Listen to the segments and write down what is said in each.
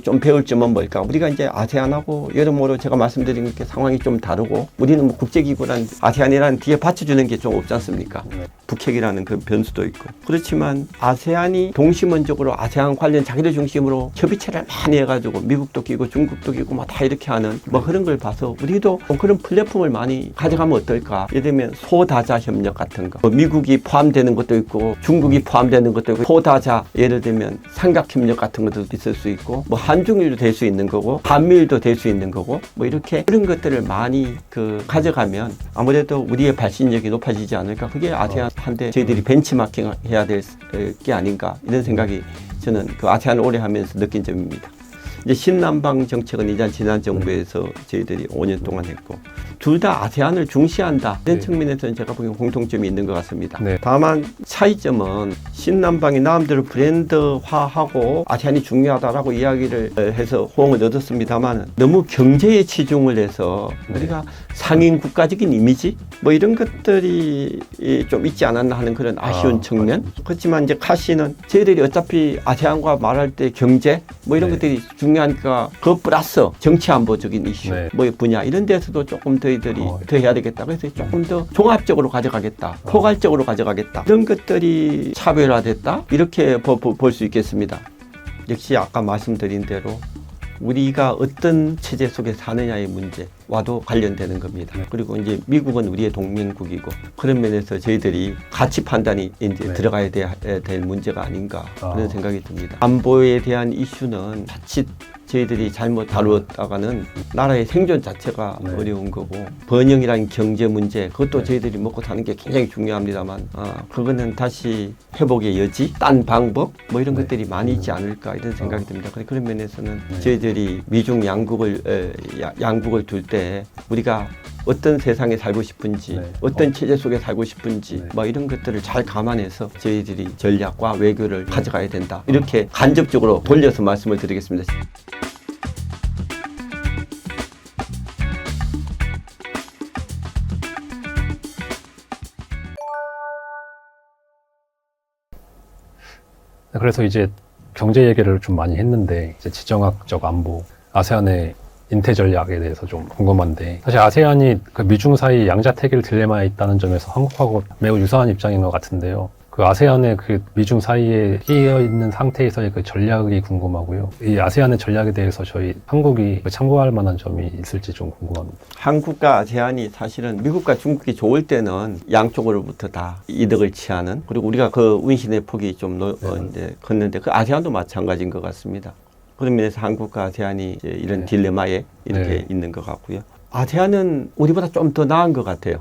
좀 배울 점은 뭘까? 우리가 이제 아세안하고 여러모로 제가 말씀드린 게 상황이 좀 다르고, 우리는 뭐 국제기구란 아세안이라는 뒤에 받쳐주는 게 좀 없지 않습니까? 북핵이라는 그 변수도 있고. 그렇지만 아세안이 동시문적으로 아세안 관련 자기들 중심으로 협의체를 많이 해가지고 미국도 끼고 중국도 끼고 막 다 이렇게 하는 뭐 그런 걸 봐서 우리도 그런 플랫폼을 많이 가져가면 어떨까? 예를 들면 소다자 협력 같은 거, 미국이 포함되는 것도 있고 중국이 포함되는 것도 있고, 소다자 예를 들면 삼각협력 같은 것도 있을 수 있고, 뭐 한중일도 될 수 있는 거고 한미일도 될 수 있는 거고, 뭐 이렇게 그런 것들을 많이 가져가면 아무래도 우리의 발신력이 높아지지 않을까. 그게 아세안한테 저희들이 벤치마킹 해야 될 게 아닌가, 이런 생각이 저는 그 아세안을 오래 하면서 느낀 점입니다. 이제 신남방 정책은 이제 지난 정부에서 저희들이 5년 동안 했고, 둘 다 아세안을 중시한다, 이런 측면에서는 제가 보기엔 공통점이 있는 것 같습니다. 다만 차이점은 신남방이 나름대로 브랜드화하고 아세안이 중요하다라고 이야기를 해서 호응을 얻었습니다만, 너무 경제에 치중을 해서 우리가 상인 국가적인 이미지 뭐 이런 것들이 좀 있지 않았나 하는 그런 아쉬운 측면. 그렇지만 이제 카시는 저희들이 어차피 아세안과 말할 때 경제 뭐 이런 것들이 중요하니까 그 플러스 정치 안보적인 이슈 뭐 분야 이런 데서도 조금 저희들이 더 해야 되겠다. 그래서 조금 더 종합적으로 가져가겠다, 포괄적으로 가져가겠다, 이런 것들이 차별화됐다, 이렇게 볼 수 있겠습니다. 역시 아까 말씀드린 대로 우리가 어떤 체제 속에 사느냐의 문제와도 관련되는 겁니다. 그리고 이제 미국은 우리의 동맹국이고, 그런 면에서 저희들이 가치 판단이 이제 들어가야 될 문제가 아닌가, 그런 생각이 듭니다. 안보에 대한 이슈는 자칫 저희들이 잘못 다루었다가는 나라의 생존 자체가 어려운 거고, 번영이라는 경제 문제, 그것도 저희들이 먹고 사는 게 굉장히 중요합니다만, 그거는 다시 회복의 여지, 딴 방법 뭐 이런 것들이 많이 있지 않을까, 이런 생각이 듭니다. 그런 면에서는 저희들이 미중 양국을 둘 때 우리가 어떤 세상에 살고 싶은지, 어떤 체제 속에 살고 싶은지 뭐 이런 것들을 잘 감안해서 저희들이 전략과 외교를 가져가야 된다, 이렇게 간접적으로 돌려서 말씀을 드리겠습니다. 그래서 이제 경제 얘기를 좀 많이 했는데, 이제 지정학적 안보, 아세안의 인태 전략에 대해서 좀 궁금한데, 사실 아세안이 그 미중 사이 양자택일 딜레마에 있다는 점에서 한국하고 매우 유사한 입장인 것 같은데요. 그 아세안의 그 미중 사이에 끼어 있는 상태에서의 그 전략이 궁금하고요. 이 아세안의 전략에 대해서 저희 한국이 참고할 만한 점이 있을지 좀 궁금합니다. 한국과 아세안이 사실은 미국과 중국이 좋을 때는 양쪽으로부터 다 이득을 취하는, 그리고 우리가 그 운신의 폭이 좀 이제 컸는데, 그 아세안도 마찬가지인 것 같습니다. 그런 면에서 한국과 아세안이 이제 이런 딜레마에 이렇게 있는 것 같고요. 아세안은 우리보다 좀 더 나은 것 같아요.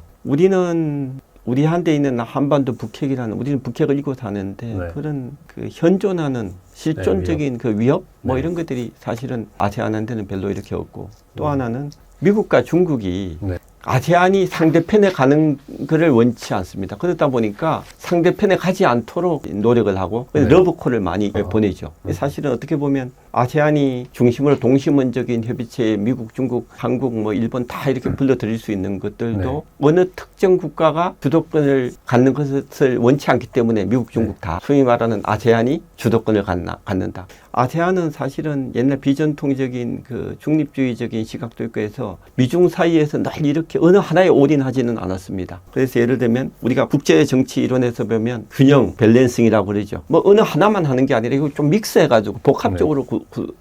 우리한테 있는 한반도 북핵이라는, 우리는 북핵을 이고 사는데 그런 그 현존하는 실존적인 그 위협 뭐 이런 것들이 사실은 아세안한테는 별로 이렇게 없고, 또 하나는 미국과 중국이 아세안이 상대편에 가는 것을 원치 않습니다. 그러다 보니까 상대편에 가지 않도록 노력을 하고 러브콜을 많이 보내죠. 사실은 어떻게 보면 아세안이 중심으로 동시문적인 협의체에 미국, 중국, 한국, 뭐 일본 다 이렇게 불러들일 수 있는 것들도 어느 특정 국가가 주도권을 갖는 것을 원치 않기 때문에 미국, 중국 다 소위 말하는 아세안이 주도권을 갖는다. 아세안은 사실은 옛날 비전통적인 그 중립주의적인 시각도 있고 해서 미중 사이에서 늘 이렇게 어느 하나에 올인하지는 않았습니다. 그래서 예를 들면 우리가 국제 정치 이론에서 보면 균형, 밸런싱이라고 그러죠. 뭐 어느 하나만 하는 게 아니라 이거 좀 믹스해가지고 복합적으로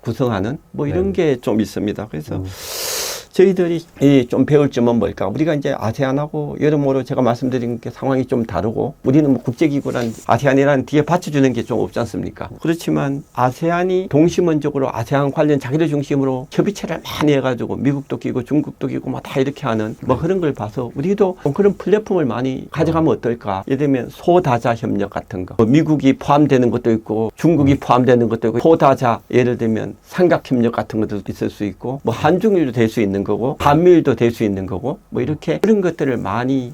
구성하는 뭐 이런 게 좀 있습니다. 그래서 저희들이 좀 배울 점은 뭘까? 우리가 이제 아세안하고 여러모로 제가 말씀드린 게 상황이 좀 다르고, 우리는 뭐 국제기구란 아세안이라는 뒤에 받쳐주는 게 좀 없지 않습니까? 그렇지만 아세안이 동시문적으로 아세안 관련 자기들 중심으로 협의체를 많이 해가지고 미국도 끼고 중국도 끼고 막 다 이렇게 하는 뭐 그런 걸 봐서 우리도 그런 플랫폼을 많이 가져가면 어떨까? 예를 들면 소다자 협력 같은 거, 미국이 포함되는 것도 있고 중국이 포함되는 것도 있고, 소다자 예를 들면 삼각협력 같은 것도 있을 수 있고, 뭐 한중일도 될 수 있는 거고 한미일도 될 수 있는 거고, 뭐 이렇게 그런 것들을 많이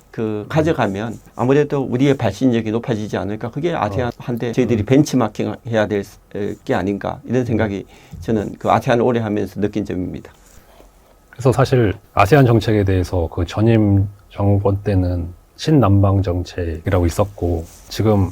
가져가면 아무래도 우리의 발신력이 높아지지 않을까. 그게 아세안한테 저희들이 벤치마킹 해야 될 게 아닌가, 이런 생각이 저는 그 아세안을 오래 하면서 느낀 점입니다. 그래서 사실 아세안 정책에 대해서 그 전임 정권 때는 신남방 정책이라고 있었고 지금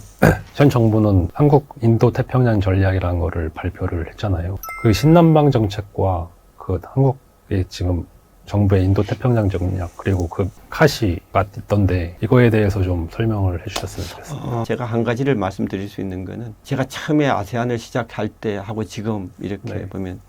현 정부는 한국 인도 태평양 전략이라는 거를 발표를 했잖아요. 그 신남방 정책과 그 한국의 지금 정부의 인도 태평양 전략 그리고 그 카시가 있던데 이거에 대해서 좀 설명을 해주셨으면 좋겠습니다. 제가 한 가지를 말씀드릴 수 있는 거는 제가 처음에 아세안을 시작할 때 하고 지금 이렇게 네. 보면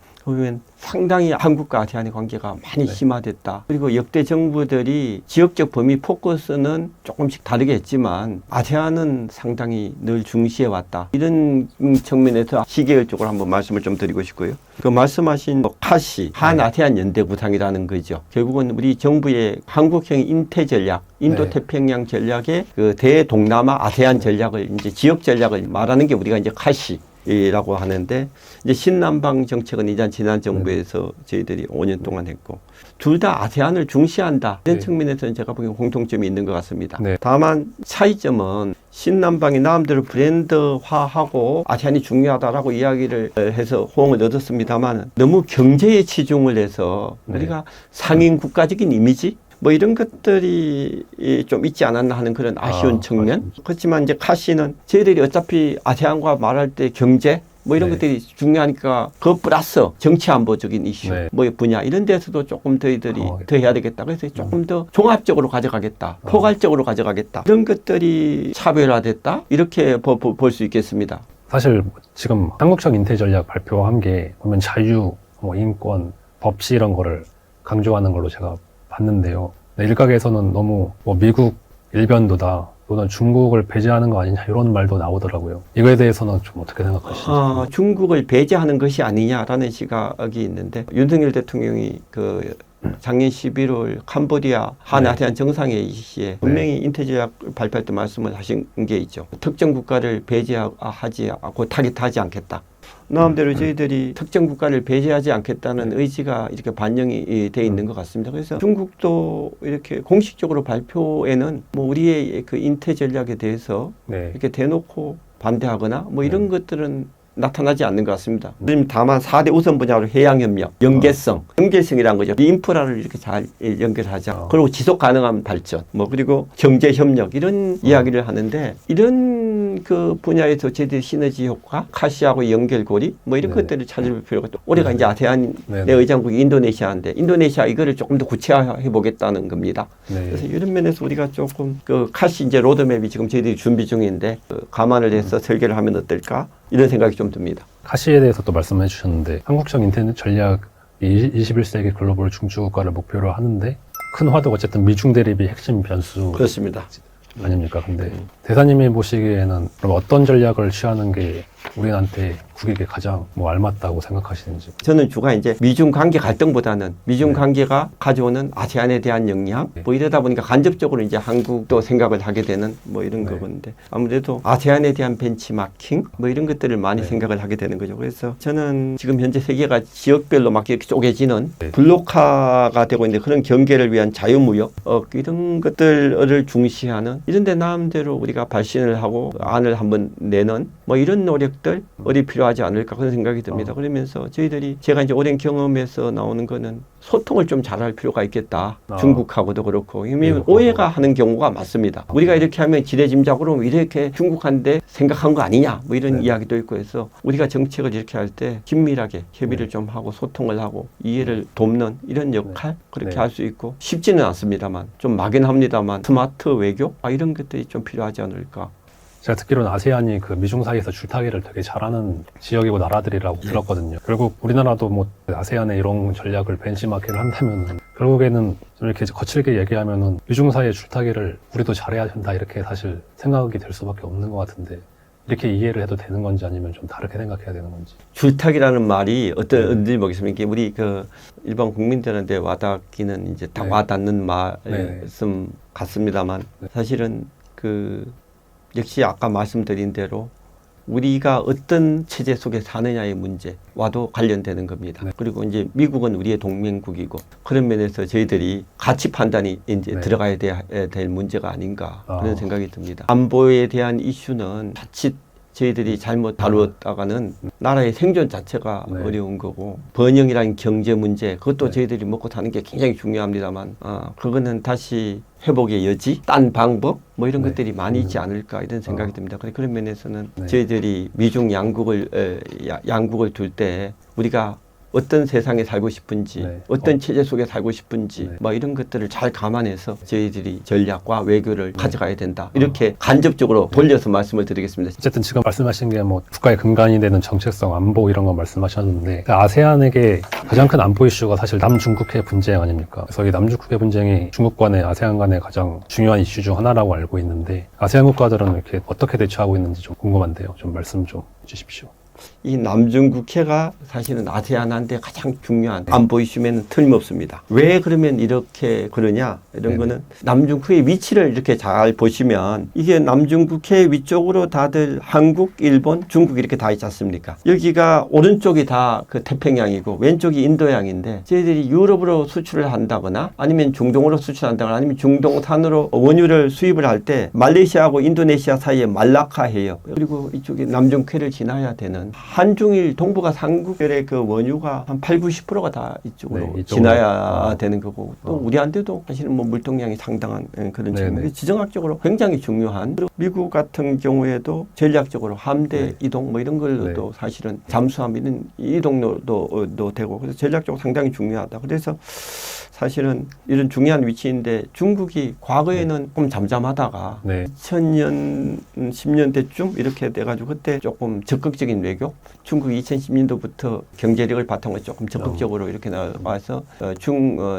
상당히 한국과 아세안의 관계가 많이 네. 심화됐다. 그리고 역대 정부들이 지역적 범위 포커스는 조금씩 다르게 했지만 아세안은 상당히 늘 중시해 왔다. 이런 측면에서 시계열적으로 한번 말씀을 좀 드리고 싶고요. 그 말씀하신 카시, 한 아세안 연대 구상이라는 거죠. 결국은 우리 정부의 한국형 인태 전략, 인도 네. 태평양 전략의 그 대동남아 아세안 전략을 이제 지역 전략을 말하는 게 우리가 이제 카시. 이라고 하는데 이제 신남방 정책은 이제 지난 정부에서 저희들이 5년 동안 했고 둘 다 아세안을 중시한다 이런 네. 측면에서는 제가 보기엔 공통점이 있는 것 같습니다. 네. 다만 차이점은 신남방이 나름대로 브랜드화하고 아세안이 중요하다라고 이야기를 해서 호응을 얻었습니다만 너무 경제에 치중을 해서 네. 우리가 상인 국가적인 이미지 뭐 이런 것들이 좀 있지 않았나 하는 그런 아쉬운 측면. 맞습니다. 그렇지만 이제 카시는 저희들이 어차피 아세안과 말할 때 경제 뭐 이런 네. 것들이 중요하니까 그 플러스 정치 안보적인 이슈 네. 뭐 분야 이런 데서도 조금 저희들이 더 해야 되겠다. 그래서 조금 더 종합적으로 가져가겠다. 어. 포괄적으로 가져가겠다. 이런 것들이 차별화됐다. 이렇게 볼 수 있겠습니다. 사실 지금 한국적 인태 전략 발표한 게 보면 자유, 뭐 인권, 법치 이런 거를 강조하는 걸로 제가 봤는데요. 일각에서는 너무 뭐 미국 일변도다 또는 중국을 배제하는 거 아니냐 이런 말도 나오더라고요. 이거에 대해서는 좀 어떻게 생각하시는지? 중국을 배제하는 것이 아니냐라는 시각이 있는데 윤석열 대통령이 그 작년 11월 캄보디아 한아세안 정상회의 시에 분명히 인태전략 발표할 때 말씀을 하신 게 있죠. 특정 국가를 배제하지 않고 타깃하지 않겠다. 나름대로 저희들이 특정 국가를 배제하지 않겠다는 의지가 이렇게 반영이 돼 있는 것 같습니다. 그래서 중국도 이렇게 공식적으로 발표에는 뭐 우리의 그 인태 전략에 대해서 네. 이렇게 대놓고 반대하거나 뭐 이런 것들은 나타나지 않는 것 같습니다. 다만 4대 우선 분야로 해양협력, 연계성이라는 거죠. 인프라를 이렇게 잘 연결하자. 그리고 지속 가능한 발전, 뭐 그리고 경제협력 이런 이야기를 하는데 이런 그 분야에서 제대로 시너지 효과, 카시하고 연결고리 뭐 이런 것들을 찾을 필요가 또 올해가 이제 아세안의 의장국이 인도네시아인데 인도네시아 이거를 조금 더 구체화해 보겠다는 겁니다. 네. 그래서 이런 면에서 우리가 조금 그 카시 이제 로드맵이 지금 저희들이 준비 중인데 감안을 해서 설계를 하면 어떨까? 이런 생각이 좀 듭니다. 카시에 대해서 또 말씀해 주셨는데 한국적 인터넷 전략 21세기 글로벌 중추국가를 목표로 하는데 큰 화두가 어쨌든 미중 대립이 핵심 변수 그렇습니다. 아닙니까? 근데 대사님이 보시기에는 그럼 어떤 전략을 취하는 게 우리한테 국익에 가장 뭐 알맞다고 생각하시는지? 저는 주가 이제 미중 관계 갈등보다는 미중 관계가 가져오는 아세안에 대한 영향 뭐 이러다 보니까 간접적으로 이제 한국도 생각을 하게 되는 뭐 이런 거건데 아무래도 아세안에 대한 벤치마킹 뭐 이런 것들을 많이 생각을 하게 되는 거죠. 그래서 저는 지금 현재 세계가 지역별로 막 이렇게 쪼개지는 블록화가 되고 있는데 그런 경계를 위한 자유무역 이런 것들을 중시하는 이런 데 나름대로 우리가 발신을 하고 안을 한번 내는 뭐 이런 노력들 어디 필요하지 않을까 그런 생각이 듭니다. 그러면서 저희들이 제가 이제 오랜 경험에서 나오는 거는 소통을 좀 잘할 필요가 있겠다. 중국하고도 그렇고 왜냐하면 오해가 하는 경우가 많습니다. 우리가 이렇게 하면 지레짐작으로 이렇게 중국한테 생각한 거 아니냐 뭐 이런 이야기도 있고 해서 우리가 정책을 이렇게 할 때 긴밀하게 협의를 좀 하고 소통을 하고 이해를 돕는 이런 역할 그렇게 할 수 있고 쉽지는 않습니다만 좀 막연합니다만 스마트 외교 이런 것들이 좀 필요하지 않을까. 제가 듣기로는 아세안이 그 미중 사이에서 줄타기를 되게 잘하는 지역이고 나라들이라고 들었거든요. 결국 우리나라도 뭐 아세안의 이런 전략을 벤치마킹을 한다면은 결국에는 좀 이렇게 거칠게 얘기하면은 미중 사이의 줄타기를 우리도 잘해야 된다 이렇게 사실 생각이 될 수밖에 없는 것 같은데 이렇게 이해를 해도 되는 건지 아니면 좀 다르게 생각해야 되는 건지. 줄타기라는 말이 어떤 의미겠습니까? 우리 그 일반 국민들한테 와닿기는 이제 딱 와닿는 말씀 같습니다만 사실은 그 역시 아까 말씀드린 대로 우리가 어떤 체제 속에 사느냐의 문제와도 관련되는 겁니다. 그리고 이제 미국은 우리의 동맹국이고 그런 면에서 저희들이 가치 판단이 이제 들어가야 될 문제가 아닌가 그런 생각이 듭니다. 안보에 대한 이슈는 자칫 저희들이 잘못 다루었다가는 나라의 생존 자체가 네. 어려운 거고 번영이라는 경제 문제 그것도 네. 저희들이 먹고 사는 게 굉장히 중요합니다만 그거는 다시 회복의 여지, 딴 방법 뭐 이런 네. 것들이 많이 있지 않을까 이런 생각이 듭니다. 그런 면에서는 네. 저희들이 미중 양국을 둘 때 우리가 어떤 세상에 살고 싶은지, 네. 어떤 체제 속에 살고 싶은지, 네. 뭐 이런 것들을 잘 감안해서 저희들이 전략과 외교를 가져가야 된다. 이렇게 간접적으로 돌려서 말씀을 드리겠습니다. 어쨌든 지금 말씀하신 게 뭐 국가의 근간이 되는 정체성, 안보 이런 거 말씀하셨는데 아세안에게 가장 큰 안보 이슈가 사실 남중국해 분쟁 아닙니까? 그래서 이 남중국해 분쟁이 중국 간의 아세안 간의 가장 중요한 이슈 중 하나라고 알고 있는데 아세안 국가들은 이렇게 어떻게 대처하고 있는지 좀 궁금한데요. 좀 말씀 좀 주십시오. 이 남중국해가 사실은 아세안한테 가장 중요한 안보 이슈면 틀림없습니다. 왜 그러면 이렇게 그러냐? 이런 네네. 거는 남중국해의 위치를 이렇게 잘 보시면 이게 남중국해 위쪽으로 다들 한국, 일본, 중국 이렇게 다 있지 않습니까? 여기가 오른쪽이 다 그 태평양이고 왼쪽이 인도양인데 저희들이 유럽으로 수출을 한다거나 아니면 중동으로 수출한다거나 아니면 중동산으로 원유를 수입을 할 때 말레이시아하고 인도네시아 사이에 말라카 해역 그리고 이쪽에 남중국해를 지나야 되는 한중일 동북아 삼국열의 그 원유가 한 8, 90%가 다 이쪽으로 네, 이쪽으로. 지나야 되는 거고 또 우리한테도 사실은 뭐 물동량이 상당한 그런 네네. 측면이 지정학적으로 굉장히 중요한 그리고 미국 같은 경우에도 전략적으로 함대 네. 이동 뭐 이런 걸로도 사실은 잠수함 이런 이동도 되고 그래서 전략적으로 상당히 중요하다. 그래서 사실은 이런 중요한 위치인데 중국이 과거에는 좀 잠잠하다가 네. 2000년, 10년대쯤 이렇게 돼가지고 그때 조금 적극적인 외교 중국이 2010년도부터 경제력을 바탕으로 조금 적극적으로 이렇게 나와서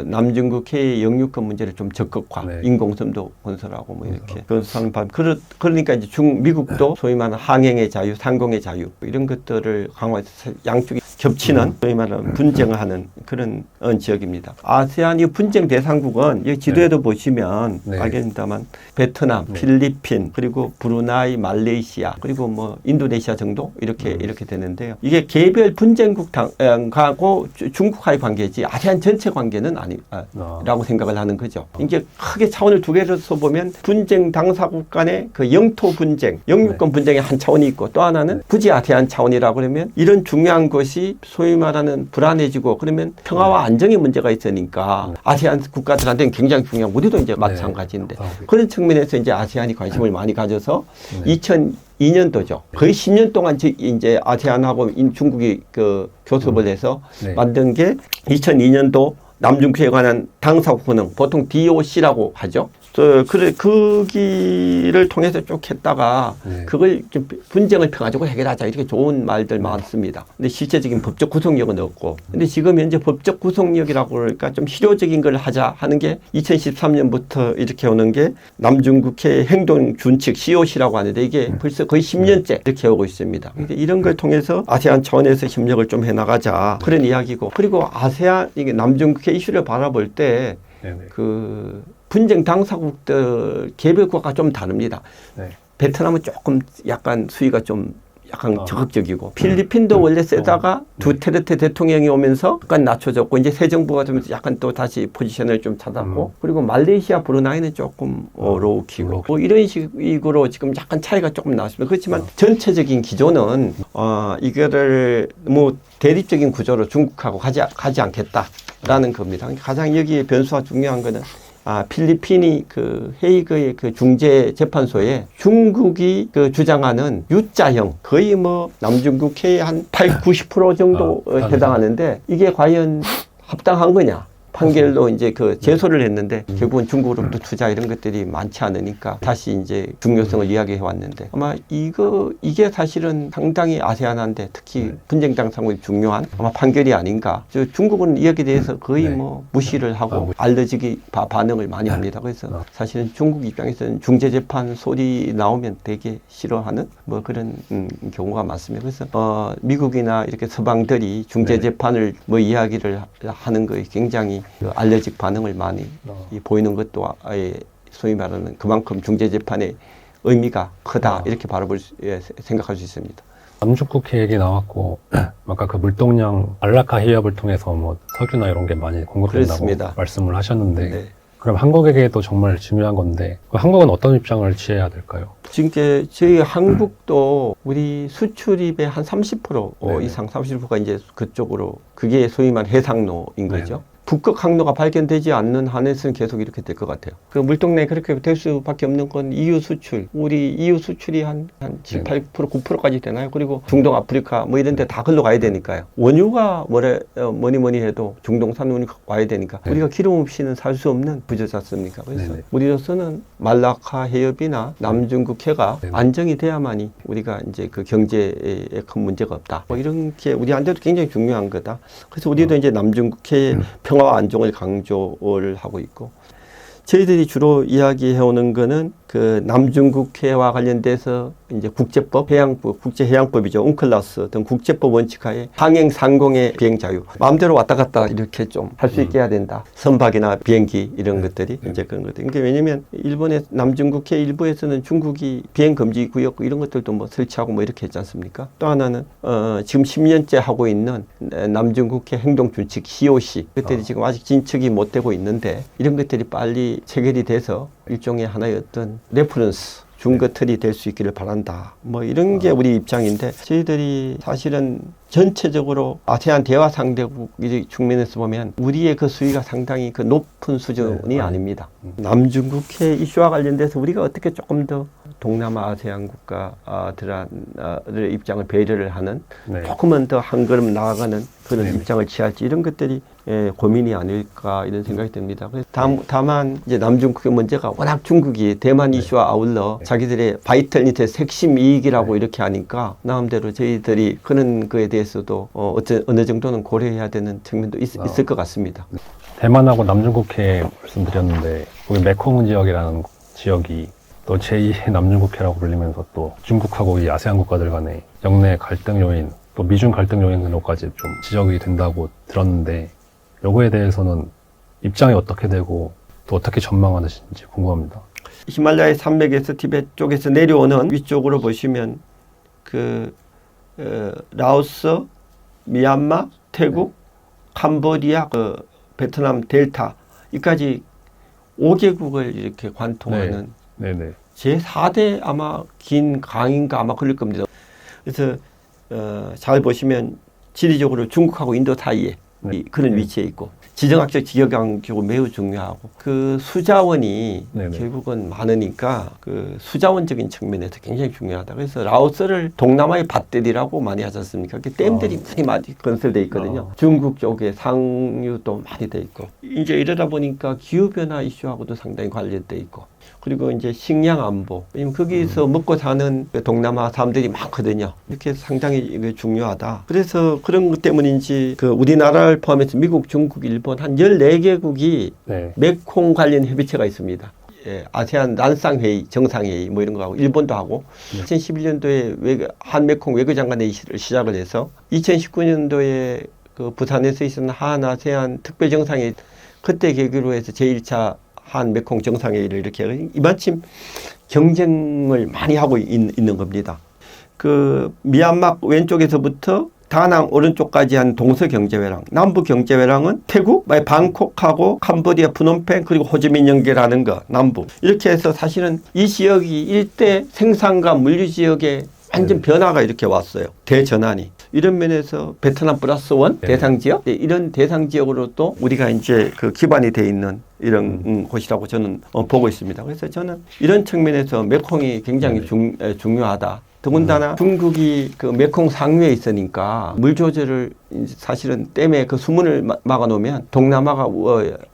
남중국해의 영유권 문제를 좀 적극화 네. 인공섬도 건설하고 뭐 이렇게 건설하는 그러니까 이제 미국도 소위 말하는 항행의 자유, 상공의 자유 이런 것들을 강화해서 양쪽이 겹치는 소위 말하는 분쟁을 하는 그런 지역입니다. 아세안 이 분쟁 대상국은 여기 지도에도 보시면 네. 알겠습니다만 베트남, 네. 필리핀, 그리고 브루나이, 말레이시아, 그리고 뭐 인도네시아 정도 이렇게 되는데요. 이게 개별 분쟁국하고 중국과의 관계지 아세안 전체 관계는 아니라고 생각을 하는 거죠. 이게 크게 차원을 두 개로서 보면 분쟁 당사국 간의 그 영토 분쟁, 영유권 분쟁의 한 차원이 있고 또 하나는 굳이 아세안 차원이라고 그러면 이런 중요한 것이 소위 말하는 불안해지고 그러면 평화와 안정의 문제가 있으니까 아세안 국가들한테는 굉장히 중요한 우리도 이제 마찬가지인데 그런 측면에서 이제 아세안이 관심을 많이 가져서 2002년도죠. 거의 10년 동안 이제 아세안하고 중국이 그 교섭을 해서 만든 게 2002년도 남중국해에 관한 당사국 권능 보통 DOC라고 하죠. 거기를 통해서 쭉 했다가 그걸 좀 분쟁을 펴가지고 해결하자 이렇게 좋은 말들 많습니다. 근데 실제적인 법적 구속력은 없고 근데 지금 현재 법적 구속력이라고 그러니까 좀 실효적인 걸 하자 하는 게 2013년부터 이렇게 오는 게 남중국해 행동준칙 COC라고 하는데 이게 벌써 거의 10년째 이렇게 오고 있습니다. 근데 이런 걸 통해서 아세안 차원에서 협력을 좀 해나가자 그런 이야기고 그리고 아세안 이게 남중국해 이슈를 바라볼 때 그 분쟁 당사국들 개별 국가가 좀 다릅니다. 베트남은 조금 약간 수위가 좀 약간 적극적이고 필리핀도 원래 세다가 두테르테 대통령이 오면서 약간 낮춰졌고 이제 새 정부가 좀 약간 또 다시 포지션을 좀 찾았고 그리고 말레이시아 브루나이는 조금 로우키고 뭐 이런 식으로 지금 약간 차이가 조금 나왔습니다. 그렇지만 전체적인 기조는 이거를 뭐 대립적인 구조로 중국하고 가지 않겠다라는 겁니다. 가장 여기에 변수가 중요한 거는 필리핀이 그 헤이그의 그 중재 재판소에 중국이 그 주장하는 U자형 거의 뭐 남중국해의 한 8, 90% 정도 해당하는데 이게 과연 합당한 거냐? 판결로 이제 그 제소를 했는데 결국은 중국으로부터 투자 이런 것들이 많지 않으니까 다시 이제 중요성을 이야기해 왔는데 아마 이게 사실은 상당히 아세안한테 특히 분쟁 당사국이 중요한 아마 판결이 아닌가. 중국은 여기에 대해서 거의 뭐 무시를 하고 알러지기 반응을 많이 합니다. 그래서 사실은 중국 입장에서는 중재재판 소리 나오면 되게 싫어하는 뭐 그런 경우가 많습니다. 그래서 미국이나 이렇게 서방들이 중재재판을 뭐 이야기를 하는 거에 굉장히 그 알레르직 반응을 많이 보이는 것도 소위 말하는 그만큼 중재재판의 의미가 크다 이렇게 생각할 수 있습니다. 남중국해 얘기 나왔고 아까 그 물동량 말라카 해협을 통해서 뭐 석유나 이런 게 많이 공급된다고 그렇습니다. 말씀을 하셨는데 그럼 한국에게도 정말 중요한 건데 한국은 어떤 입장을 취해야 될까요? 지금 이제 저희 한국도 우리 수출입의 한 30% 네네. 이상 30%가 이제 그쪽으로 그게 소위 말한 해상로인 거죠. 네네. 북극 항로가 발견되지 않는 한에서는 계속 이렇게 될 것 같아요. 그 물동량이 그렇게 될 수밖에 없는 건 EU 수출. 우리 EU 수출이 한 7, 8%, 9%까지 되나요? 그리고 중동, 아프리카 뭐 이런 데 다 걸로 가야 되니까요. 원유가 뭐니 해도 중동산 원유가 와야 되니까 네. 우리가 기름 없이는 살 수 없는 구조지 않습니까? 그래서 네네. 우리로서는 말라카 해협이나 남중국 해가 네네. 안정이 돼야만이 우리가 이제 그 경제에 큰 문제가 없다. 뭐 이런 게 우리한테도 굉장히 중요한 거다. 그래서 우리도 이제 남중국 해의 평화와 안정을 강조를 하고 있고, 저희들이 주로 이야기해오는 거는 그 남중국해와 관련돼서 이제 국제법, 해양법, 국제해양법이죠. 웅클라스 등 국제법 원칙하에 항행 상공의 비행 자유, 마음대로 왔다 갔다 이렇게 좀 할 수 있게 해야 된다. 선박이나 비행기 이런 것들이 이제 그런 것들. 그러니까 왜냐면 일본의 남중국해 일부에서는 중국이 비행 금지 구역 이런 것들도 뭐 설치하고 뭐 이렇게 했지 않습니까? 또 하나는 지금 10년째 하고 있는 남중국해 행동준칙 COC 그것들이 지금 아직 진척이 못 되고 있는데 이런 것들이 빨리 체결이 돼서 일종의 하나의 어떤 레퍼런스 준거 틀이 될 수 있기를 바란다. 뭐 이런 게 우리 입장인데, 저희들이 사실은 전체적으로 아세안 대화 상대국 측면에서 보면 우리의 그 수위가 상당히 그 높은 수준이 아닙니다. 남중국해 이슈와 관련돼서 우리가 어떻게 조금 더 동남아 아세안 국가들의 입장을 배려를 하는 네. 조금은 더 한 걸음 나아가는 그런 네네. 입장을 취할지 이런 것들이 고민이 아닐까 이런 생각이 듭니다. 그래서 다만 이제 남중국해 문제가 워낙 중국이 대만 이슈와 아울러 자기들의 바이털 인터레스 핵심 이익이라고 이렇게 하니까 나름대로 저희들이 그런 거에 대해서도 어느 정도는 고려해야 되는 측면도 있을 것 같습니다. 대만하고 남중국해 말씀드렸는데 거기 메콩 지역이라는 지역이 또 제2의 남중국해라고 불리면서 또 중국하고 이 아세안 국가들 간의 영내 갈등 요인, 또 미중 갈등 요인으로까지 좀 지적이 된다고 들었는데, 요거에 대해서는 입장이 어떻게 되고 또 어떻게 전망하시는지 궁금합니다. 히말라야 산맥에서 티베트 쪽에서 내려오는 위쪽으로 보시면 라오스, 미얀마, 태국, 캄보디아, 베트남 델타 이까지 5개국을 이렇게 관통하는 네네. 제4대 아마 긴 강인가 아마 그럴 겁니다. 그래서 잘 보시면 지리적으로 중국하고 인도 사이에 그런 위치에 있고, 지정학적 지역강적으로 매우 중요하고, 그 수자원이 네네. 결국은 많으니까 그 수자원적인 측면에서 굉장히 중요하다. 그래서 라오스를 동남아의 밭들이라고 많이 하지 않습니까? 댐들이 많이 건설되어 있거든요. 중국 쪽에 상류도 많이 돼 있고, 이제 이러다 보니까 기후변화 이슈하고도 상당히 관련돼 있고, 그리고 이제 식량 안보, 왜냐면 거기서 먹고 사는 동남아 사람들이 많거든요. 이렇게 상당히 이게 중요하다. 그래서 그런 것 때문인지 우리나라를 포함해서 미국, 중국, 일본 한 14개국이 네. 메콩 관련 협의체가 있습니다. 아세안 란쌍회의, 정상회의 뭐 이런 거 하고, 일본도 하고, 2011년도에 한메콩 외교장관 회의를 시작을 해서 2019년도에 부산에서 있었는 한아세안 특별정상회의, 그때 계기로 해서 제1차 한 메콩 정상회의를 이렇게 이마침 경쟁을 많이 하고 있는 겁니다. 미얀마 왼쪽에서부터 다낭 오른쪽까지 한 동서경제회랑, 남부경제회랑은 태국, 방콕하고 캄보디아 프놈펜 그리고 호지민 연결하는 거 남부, 이렇게 해서 사실은 이 지역이 일대 생산과 물류 지역에 완전 변화가 이렇게 왔어요. 대전환이. 이런 면에서 베트남 플러스 원 대상 지역, 이런 대상 지역으로 또 우리가 이제 기반이 돼 있는 이런 곳이라고 저는 보고 있습니다. 그래서 저는 이런 측면에서 메콩이 굉장히 중요하다. 더군다나 중국이 메콩 상류에 있으니까 물 조절을 사실은 댐에 수문을 막아놓으면 동남아가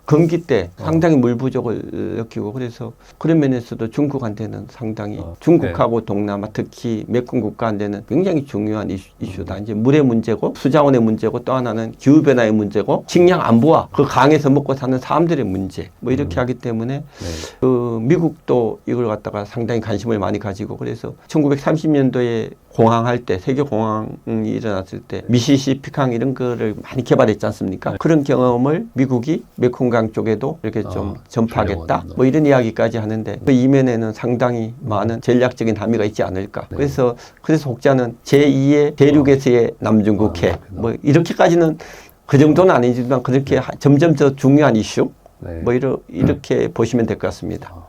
건기 때 상당히 물 부족을 느끼고, 그래서 그런 면에서도 중국한테는 상당히 중국하고 동남아, 특히 메콩 국가한테는 굉장히 중요한 이슈다. 이제 물의 문제고 수자원의 문제고, 또 하나는 기후변화의 문제고, 식량 안보와 그 강에서 먹고 사는 사람들의 문제, 뭐 이렇게 하기 때문에 미국도 이걸 갖다가 상당히 관심을 많이 가지고, 그래서 1930년도에 공항할 때, 세계 공항이 일어났을 때 미시시피강 이런 거를 많이 개발했지 않습니까? 그런 경험을 미국이 메콩강 쪽에도 이렇게 좀 전파하겠다, 뭐 이런 이야기까지 하는데, 그 이면에는 상당히 많은 전략적인 함의가 있지 않을까. 그래서 혹자는 제2의 대륙에서의 남중국해, 뭐 이렇게까지는 그 정도는 아니지만 그렇게 점점 더 중요한 이슈, 네. 뭐 이렇게 보시면 될 것 같습니다.